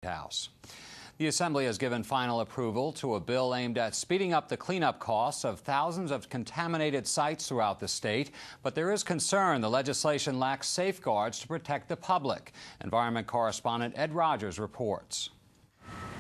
House. The Assembly has given final approval to a bill aimed at speeding up the cleanup costs of thousands of contaminated sites throughout the state. But there is concern the legislation lacks safeguards to protect the public. Environment correspondent Ed Rogers reports.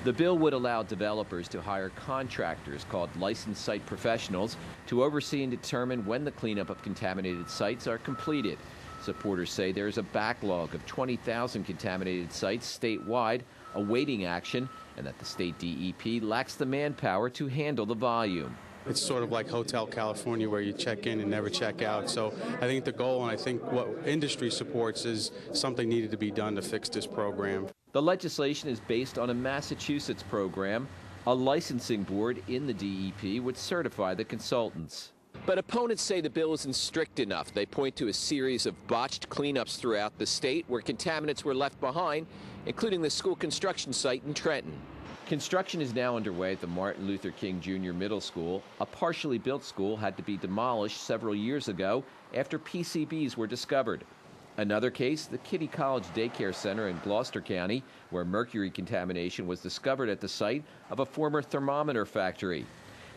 The bill would allow developers to hire contractors called licensed site professionals to oversee and determine when the cleanup of contaminated sites are completed. Supporters say there is a backlog of 20,000 contaminated sites statewide awaiting action, and that the state DEP lacks the manpower to handle the volume. It's sort of like Hotel California, where you check in and never check out. So I think the goal, and I think what industry supports, is something needed to be done to fix this program. The legislation is based on a Massachusetts program. A licensing board in the DEP would certify the consultants. But opponents say the bill isn't strict enough. They point to a series of botched cleanups throughout the state where contaminants were left behind, including the school construction site in Trenton. Construction is now underway at the Martin Luther King Jr. Middle School. A partially built school had to be demolished several years ago after PCBs were discovered. Another case, the Kitty College Daycare Center in Gloucester County, where mercury contamination was discovered at the site of a former thermometer factory.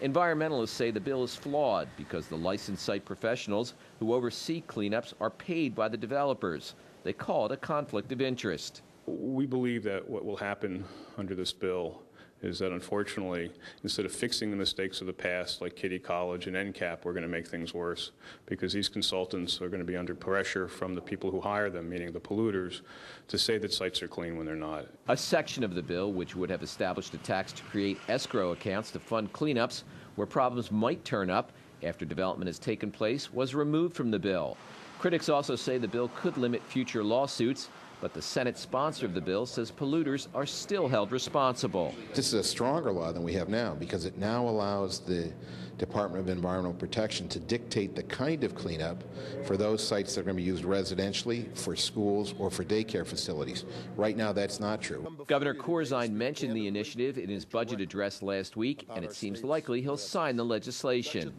Environmentalists say the bill is flawed because the licensed site professionals who oversee cleanups are paid by the developers. They call it a conflict of interest. We believe that what will happen under this bill is that, unfortunately, instead of fixing the mistakes of the past, like Kitty College and NCAP, we're going to make things worse, because these consultants are going to be under pressure from the people who hire them, meaning the polluters, to say that sites are clean when they're not. A section of the bill, which would have established a tax to create escrow accounts to fund cleanups where problems might turn up after development has taken place, was removed from the bill. Critics also say the bill could limit future lawsuits, but the Senate sponsor of the bill says polluters are still held responsible. This is a stronger law than we have now, because it now allows the Department of Environmental Protection to dictate the kind of cleanup for those sites that are going to be used residentially, for schools, or for daycare facilities. Right now, that's not true. Governor Corzine mentioned the initiative in his budget address last week, and it seems likely he'll sign the legislation.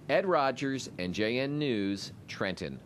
Ed Rogers, NJN News, Trenton.